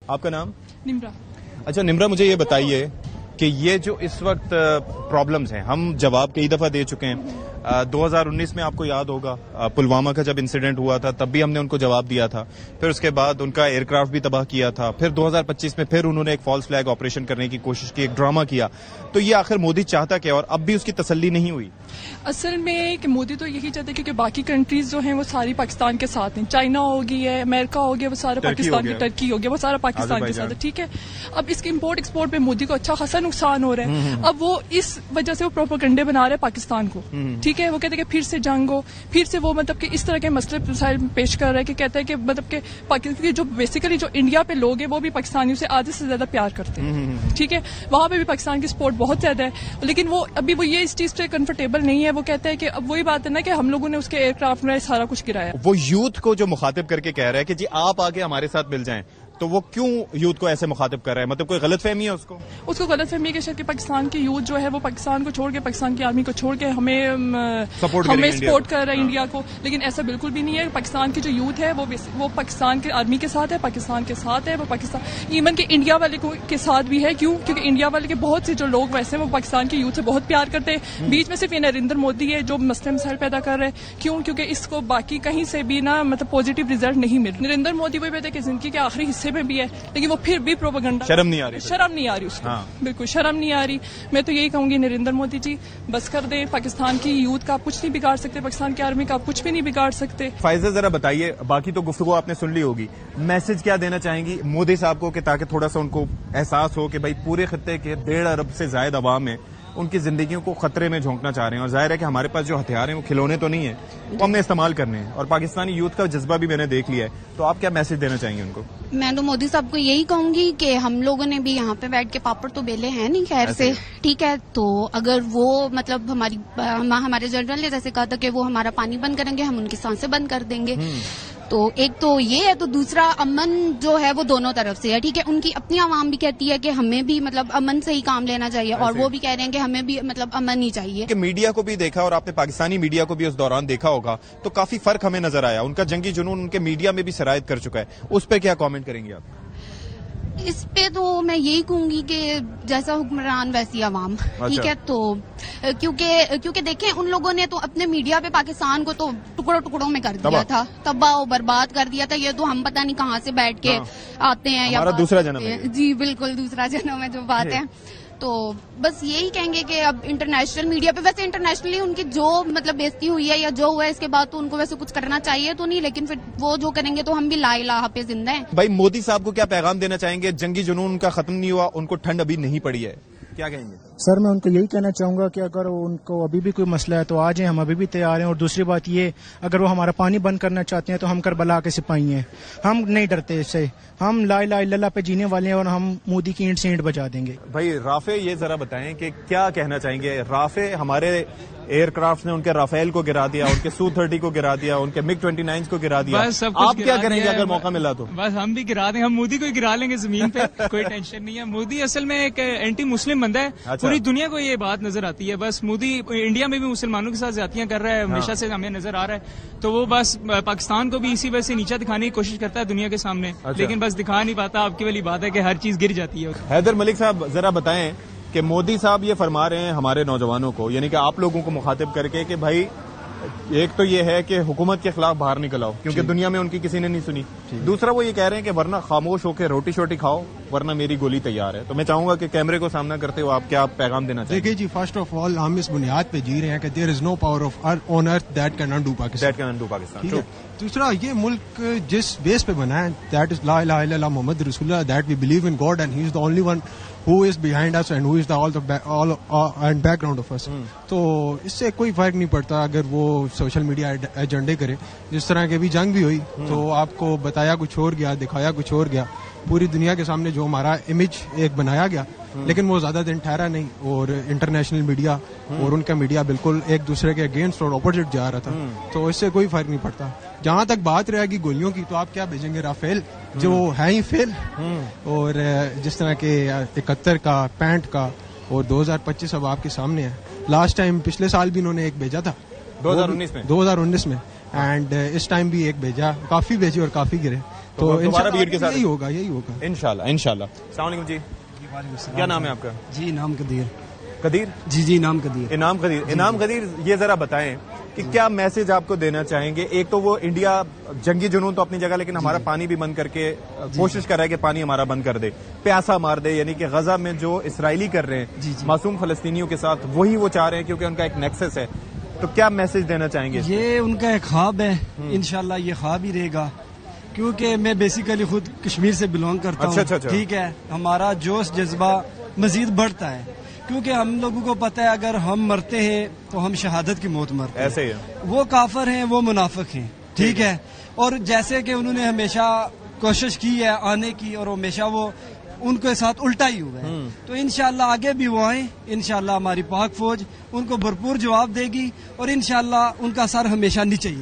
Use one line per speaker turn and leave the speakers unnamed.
آپ کا نام؟
نمرا.
اچھا نمرا، مجھے یہ بتائیے کہ یہ جو اس وقت پرابلمز ہیں، ہم جواب کئی دفعہ دے چکے ہیں. 2019 میں آپ کو یاد ہوگا پلوامہ کا جب انسیڈنٹ ہوا تھا تب بھی ہم نے ان کو جواب دیا تھا. پھر اس کے بعد ان کا ایئر کرافٹ بھی تباہ کیا تھا. پھر 2025 میں پھر انہوں نے ایک فالس فلیگ آپریشن کرنے کی کوشش کی، ایک ڈرامہ کیا. تو یہ آخر مودی چاہتا کیا اور اب بھی اس کی تسلی نہیں ہوئی؟
اصل میں کہ مودی تو یہی چاہتے ہیں کیونکہ باقی کنٹریز جو ہیں وہ ساری پاکستان کے ساتھ ہیں. چائنا ہوگی ہے، امریکہ ہو گیا، وہ سارا پاکستان کی، ٹرکی ہو گیا، وہ سارا پاکستان کے ساتھ ہے. ٹھیک ہے، اب اس کے امپورٹ ایکسپورٹ پہ مودی کو اچھا خاصا نقصان ہو رہا ہے. اب وہ اس وجہ سے وہ پروپیگنڈے بنا رہے ہیں پاکستان کو. ٹھیک ہے، وہ کہتے ہیں کہ پھر سے جنگ ہو، پھر سے وہ مطلب کہ اس طرح کے مسئلے مسائل پیش کر رہا ہے کہ کہتا ہے کہ مطلب کہ پاکستان جو بیسیکلی جو انڈیا پہ لوگ ہیں وہ بھی پاکستانیوں سے آدھے سے زیادہ پیار کرتے ہیں. ٹھیک ہے، وہاں پہ بھی پاکستان کی سپورٹ بہت زیادہ ہے، لیکن وہ ابھی وہ یہ اس چیز سے کنفرٹیبل نہیں ہے. وہ کہتا ہے کہ اب وہی بات ہے نا کہ ہم لوگوں نے اس کے ایئر کرافٹ میں سارا کچھ گرایا.
وہ یوتھ کو جو مخاطب کر کے کہہ رہا ہے کہ جی آپ آگے ہمارے ساتھ مل جائیں، تو وہ کیوں یوتھ کو ایسے مخاطب کر رہا ہے؟ مطلب کوئی غلط فہمی ہے اس کو
غلط فہمی ہے کہ شاید کہ پاکستان کی یوتھ جو ہے وہ پاکستان کو چھوڑ کے، پاکستان کی آرمی کو چھوڑ کے ہمیں سپورٹ کر رہا ہے انڈیا کو. لیکن ایسا بالکل بھی نہیں ہے. پاکستان کی جو یوتھ ہے وہ پاکستان کی آرمی کے ساتھ ہے، پاکستان کے ساتھ ہے. وہ پاکستان ایون کہ انڈیا والے کے ساتھ بھی ہے. کیونکہ انڈیا والے کے بہت سے جو لوگ ویسے ہیں وہ پاکستان کی یوتھ سے بہت پیار کرتے ہیں. بیچ میں صرف یہ نریندر مودی ہے جو مسئلے مسائل پیدا کر رہے ہیں. کیونکہ اس کو باقی کہیں سے بھی نا مطلب پازیٹیو ریزلٹ نہیں مل. نریندر مودی وہ کہتے ہیں کہ زندگی کے آخری حصے میں بھی ہے، لیکن وہ پھر بھی پروپیگنڈا.
شرم نہیں آ رہی
اس کو. بالکل شرم نہیں آ رہی. میں تو یہی کہوں گی نریندر مودی جی بس کر دیں. پاکستان کی یوتھ کا آپ کچھ نہیں بگاڑ سکتے، پاکستان کی آرمی کا آپ کچھ بھی نہیں بگاڑ سکتے.
فائزہ ذرا بتائیے، باقی تو گفتگو آپ نے سن لی ہوگی، میسج کیا دینا چاہیں گی مودی صاحب کو کہ تاکہ تھوڑا سا ان کو احساس ہو کہ بھائی پورے خطے کے 1.5 ارب سے زائد عوام ہیں، ان کی زندگیوں کو خطرے میں جھونکنا چاہ رہے ہیں. اور ظاہر ہے کہ ہمارے پاس جو ہتھیار ہیں وہ کھلونے تو نہیں ہیں، وہ ہم نے استعمال کرنے ہیں. اور پاکستانی یوتھ کا جذبہ بھی میں نے دیکھ لیا ہے. تو آپ کیا میسج دینا چاہیں گے ان کو؟
میں تو مودی صاحب کو یہی کہوں گی کہ ہم لوگوں نے بھی یہاں پہ بیٹھ کے پاپڑ تو بیلے ہیں نہیں خیر سے. ٹھیک ہے، تو اگر وہ مطلب ہمارے جنرل نے جیسے کہا تھا کہ وہ ہمارا پانی بند کریں گے، ہم ان کی سانسیں بند کر دیں گے. تو ایک تو یہ ہے، تو دوسرا امن جو ہے وہ دونوں طرف سے ہے. ٹھیک ہے، ان کی اپنی عوام بھی کہتی ہے کہ ہمیں بھی مطلب امن سے ہی کام لینا چاہیے، اور وہ بھی کہہ رہے ہیں کہ ہمیں بھی مطلب امن ہی چاہیے.
کہ میڈیا کو بھی دیکھا اور آپ نے پاکستانی میڈیا کو بھی اس دوران دیکھا ہوگا تو کافی فرق ہمیں نظر آیا. ان کا جنگی جنون ان کے میڈیا میں بھی سرایت کر چکا ہے. اس پہ کیا کامنٹ کریں گے آپ؟
اس پہ تو میں یہی کہوں گی کہ جیسا حکمران ویسی عوام. ٹھیک ہے، تو کیونکہ دیکھیں ان لوگوں نے تو اپنے میڈیا پہ پاکستان کو تو ٹکڑوں ٹکڑوں میں کر دیا تھا، تباہ و برباد کر دیا تھا. یہ تو ہم پتہ نہیں کہاں سے بیٹھ کے آتے ہیں یا
دوسرا جنم ہے.
جی بالکل دوسرا جنم ہے جو بات ہے. تو بس یہی کہیں گے کہ اب انٹرنیشنل میڈیا پہ ویسے انٹرنیشنلی ان کی جو مطلب بےزتی ہوئی ہے یا جو ہوا ہے اس کے بعد تو ان کو ویسے کچھ کرنا چاہیے تو نہیں، لیکن پھر وہ جو کریں گے تو ہم بھی لا الہ پہ زندہ ہیں.
بھائی مودی صاحب کو کیا پیغام دینا چاہیں گے؟ جنگی جنون ان کا ختم نہیں ہوا، ان کو ٹھنڈ ابھی نہیں پڑی ہے، کیا کہیں گے؟
سر میں ان کو یہی کہنا چاہوں گا کہ اگر ان کو ابھی بھی کوئی مسئلہ ہے تو آ جائیں، ہم ابھی بھی تیار ہیں. اور دوسری بات یہ، اگر وہ ہمارا پانی بند کرنا چاہتے ہیں تو ہم کربلا کے سپاہی ہیں، ہم نہیں ڈرتے اس سے. ہم لا الہ الا اللہ پہ جینے والے ہیں اور ہم مودی کی اینٹ سے اینٹ بچا دیں گے.
بھائی رافع یہ ذرا بتائیں کہ کیا کہنا چاہیں گے؟ رافع ہمارے ایئر کرافٹ نے ان کے رافیل کو گرا دیا، ان کے Su-30 کو گرا دیا، ان کے MiG-29 کو گرا دیا. آپ کیا کریں گے اگر موقع ملا تو؟
بس ہم بھی گرا دیں، ہم مودی کو ہی گرا لیں گے زمین پہ. کوئی ٹینشن نہیں ہے. مودی اصل میں ایک اینٹی مسلم بندہ ہے. پوری دنیا کو یہ بات نظر آتی ہے. بس مودی انڈیا میں بھی مسلمانوں کے ساتھ زیادتیاں کر رہا ہے، ہمیشہ سے ہمیں نظر آ رہا ہے. تو وہ بس پاکستان کو بھی اسی وجہ سے نیچا دکھانے کی کوشش کرتا ہے دنیا کے سامنے، لیکن بس دکھا نہیں پاتا. آپ کی والی بات ہے کہ ہر چیز گر جاتی ہے.
حیدر ملک صاحب ذرا بتائیں کہ مودی صاحب یہ فرما رہے ہیں ہمارے نوجوانوں کو، یعنی کہ آپ لوگوں کو مخاطب کر کے کہ بھائی ایک تو یہ ہے کہ حکومت کے خلاف باہر نکل آؤ کیونکہ دنیا میں ان کی کسی نے نہیں سنی. دوسرا وہ یہ کہہ رہے ہیں کہ ورنہ خاموش ہو کے روٹی شوٹی کھاؤ ورنہ میری گولی تیار ہے. تو میں چاہوں گا کہ کیمرے کو سامنا کرتے ہو آپ کیا پیغام دینا چاہیے؟
دیکھیے جی، فرسٹ آف آل ہم اس بنیاد پہ جی رہے ہیں کہ there is no power on earth that can not do Pakistan. دوسرا یہ ملک جس بیس پہ بنا ہے دیٹ از لا الہ الا اللہ محمد رسول اللہ، that we believe in God and he is the only one who is behind us and who is the all and background of us. تو اس سے کوئی فرق نہیں پڑتا اگر وہ سوشل میڈیا ایجنڈے کرے. جس طرح کی ابھی جنگ بھی ہوئی تو آپ کو بتایا کچھ اور گیا، دکھایا کچھ اور گیا. پوری دنیا کے سامنے جو ہمارا امیج ایک بنایا گیا لیکن وہ زیادہ دن ٹھہرا نہیں، اور انٹرنیشنل میڈیا اور ان کا میڈیا بالکل ایک دوسرے کے اگینسٹ اور اپوزٹ جا رہا تھا. تو اس سے کوئی فرق نہیں پڑتا. جہاں تک بات رہے گی گولیوں کی، تو آپ کیا بھیجیں گے؟ رافیل جو ہے ہی فیل. اور جس طرح کے 71 کا 65 کا اور 2025 اب آپ کے سامنے ہے. لاسٹ ٹائم پچھلے سال بھی انہوں نے ایک بھیجا تھا 2019 میں، اینڈ اس ٹائم بھی ایک بھیجا. کافی بھیجے اور کافی گرے. تو
دوبارہ بھیڑ کے ساتھ
یہی ہوگا
انشاءاللہ انشاءاللہ. السلام علیکم جی. کیا نام ہے آپ کا؟
جی نام قدیر.
قدیر
جی نام قدیر.
انعام قدیر یہ ذرا بتائیں کہ کیا میسج آپ کو دینا چاہیں گے. ایک تو وہ انڈیا جنگی جنون تو اپنی جگہ, لیکن ہمارا پانی بھی بند کر کے کوشش کر رہا ہے کہ پانی ہمارا بند کر دے, پیاسا مار دے, یعنی کہ غزہ میں جو اسرائیلی کر رہے ہیں معصوم فلسطینیوں کے ساتھ وہی وہ چاہ رہے ہیں کیونکہ ان کا ایک نیکسس ہے. تو کیا میسج دینا چاہیں گے؟
یہ ان کا ایک خواب ہے, انشاءاللہ یہ خواب ہی رہے گا, کیونکہ میں بیسیکلی خود کشمیر سے بلونگ کرتا ہوں.
اچھا.
ٹھیک ہے, ہمارا جوش جذبہ مزید بڑھتا ہے کیونکہ ہم لوگوں کو پتہ ہے اگر ہم مرتے ہیں تو ہم شہادت کی موت مرتے ہیں.
ایسے ہی
وہ کافر ہیں, وہ منافق ہیں. ٹھیک ہے, اور جیسے کہ انہوں نے ہمیشہ کوشش کی ہے آنے کی اور ہمیشہ وہ ان کے ساتھ الٹا ہی ہوا ہے. تو انشاءاللہ آگے بھی وہ آئیں, انشاءاللہ ہماری پاک فوج ان کو بھرپور جواب دے گی اور انشاءاللہ ان کا سر ہمیشہ نیچے ہی